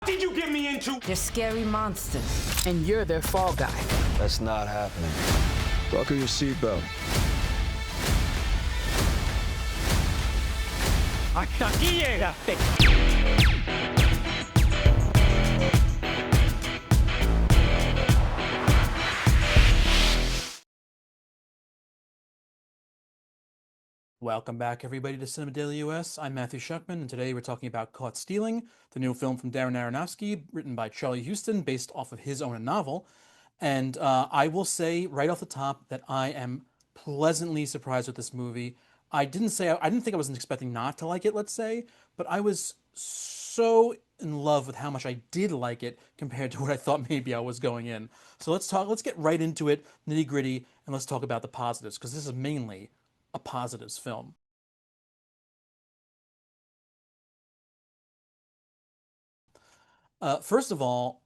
Did you get me into? They're scary monsters, and you're their fall guy. That's not happening. Buckle your seatbelt. Aquí llegaste. Welcome back, everybody, to Cinema Daily US. I'm Matthew Schuchman, and today we're talking about Caught Stealing, the new film from Darren Aronofsky, written by Charlie Huston, based off of his own novel. And I will say right off the top that I am pleasantly surprised with this movie. I didn't think I was expecting not to like it, let's say, but I was so in love with how much I did like it compared to what I thought maybe I was going in. So let's get right into it, nitty gritty, and let's talk about the positives, because this is mainly a positives film. First of all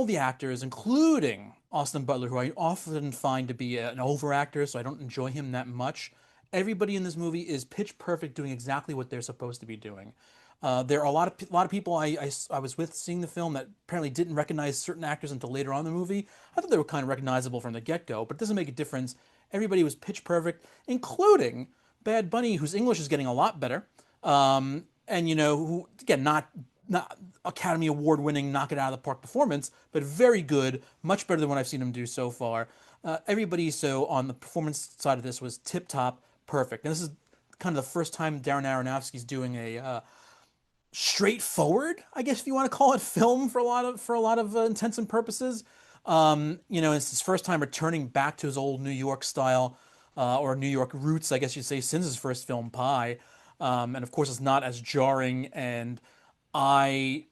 the actors, including Austin Butler, who I often find to be an overactor, so I don't enjoy him that much. Everybody in this movie is pitch perfect, doing exactly what they're supposed to be doing. There are a lot of people I was with seeing the film that apparently didn't recognize certain actors until later on in the movie. I thought they were kind of recognizable from the get-go, but it doesn't make a difference. Everybody was pitch perfect, including Bad Bunny, whose English is getting a lot better. And who again, not Academy Award winning, knock it out of the park performance, but very good, much better than what I've seen him do so far. Everybody so on the performance side of this was tip top, perfect. And this is kind of the first time Darren Aronofsky's doing a straightforward, I guess if you want to call it, film for a lot of intents and purposes. It's his first time returning back to his old New York style, or New York roots, I guess you'd say, since his first film, Pie. And of course, it's not as jarring and eye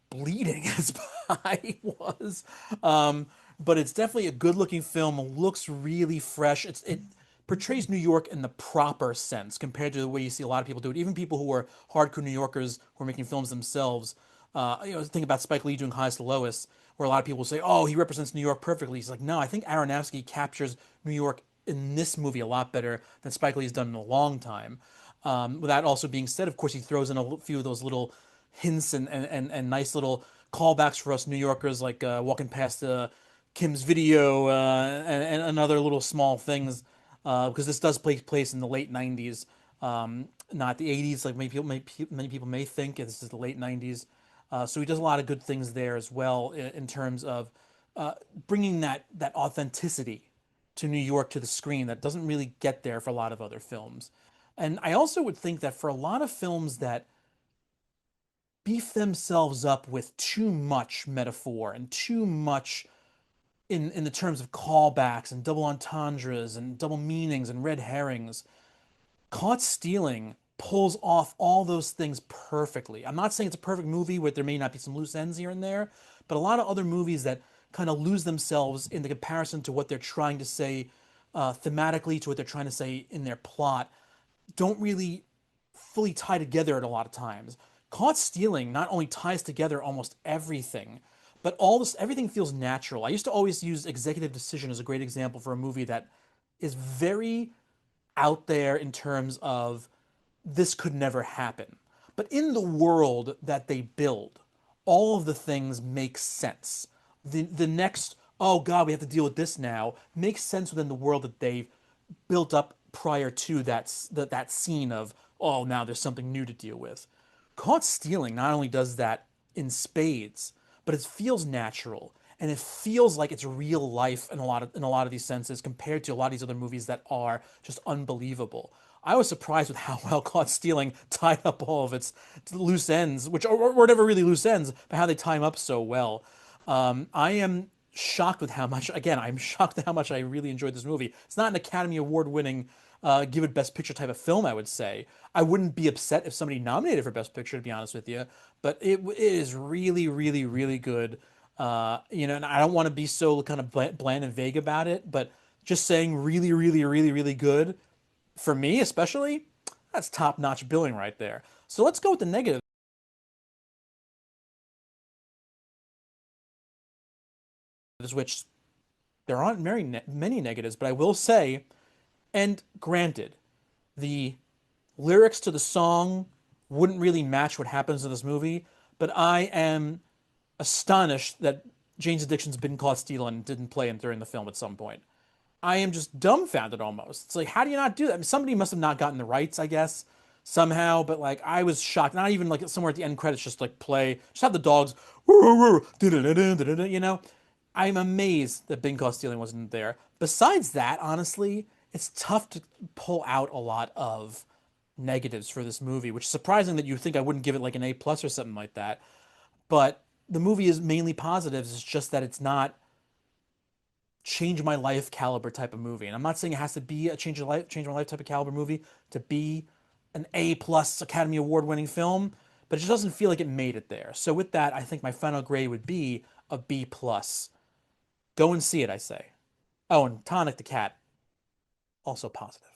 bleeding as Pie was. But it's definitely a good looking film. It looks really fresh. It portrays New York in the proper sense compared to the way you see a lot of people do it. Even people who are hardcore New Yorkers who are making films themselves. Think about Spike Lee doing Highest to Lowest, where a lot of people say, "Oh, he represents New York perfectly." He's like, "No, I think Aronofsky captures New York in this movie a lot better than Spike Lee's done in a long time." With that also being said, of course, he throws in a few of those little hints and nice little callbacks for us New Yorkers, like walking past Kim's video and other little small things, because this does take place in the late 90s, not the 80s, like many people may think. This is the late 90s. So he does a lot of good things there as well in terms of bringing that authenticity to New York to the screen that doesn't really get there for a lot of other films. And I also would think that for a lot of films that beef themselves up with too much metaphor and too much in the terms of callbacks and double entendres and double meanings and red herrings, Caught Stealing pulls off all those things perfectly. I'm not saying it's a perfect movie where there may not be some loose ends here and there, but a lot of other movies that kind of lose themselves in the comparison to what they're trying to say thematically, to what they're trying to say in their plot, don't really fully tie together at a lot of times. Caught Stealing not only ties together almost everything, but everything feels natural. I used to always use Executive Decision as a great example for a movie that is very out there in terms of this could never happen. But in the world that they build, all of the things make sense. The next, oh God, we have to deal with this now, makes sense within the world that they've built up prior to that scene of, oh, now there's something new to deal with. Caught Stealing not only does that in spades, but it feels natural and it feels like it's real life in a lot of these senses compared to a lot of these other movies that are just unbelievable. I was surprised with how well Caught Stealing tied up all of its loose ends, which were never really loose ends, but how they tie them up so well. I am shocked with how much, again, I'm shocked at how much I really enjoyed this movie. It's not an Academy Award winning, give it Best Picture type of film, I would say. I wouldn't be upset if somebody nominated for Best Picture, to be honest with you, but it is really, really, really good. And I don't want to be so kind of bland and vague about it, but just saying really, really, really, really good, for me especially, that's top-notch billing right there. So let's go with the negative, which there aren't many negatives, but I will say, and granted, the lyrics to the song wouldn't really match what happens in this movie, but I am astonished that Jane's Addiction's Been Caught Stealing didn't play in during the film at some point. I am just dumbfounded almost. It's like, how do you not do that? I mean, somebody must have not gotten the rights, I guess, somehow, but like, I was shocked. Not even like somewhere at the end credits, just like play, just have the dogs, you know? I'm amazed that Bing Caught Stealing wasn't there. Besides that, honestly, it's tough to pull out a lot of negatives for this movie, which is surprising that you think I wouldn't give it like an A plus or something like that. But the movie is mainly positives. It's just that it's not change my life caliber type of movie. And I'm not saying it has to be a change my life type of caliber movie to be an A plus Academy Award winning film, but it just doesn't feel like it made it there. So with that, I think my final grade would be a B plus. Go and see it, I say. Oh, and Tonic the cat, also positive.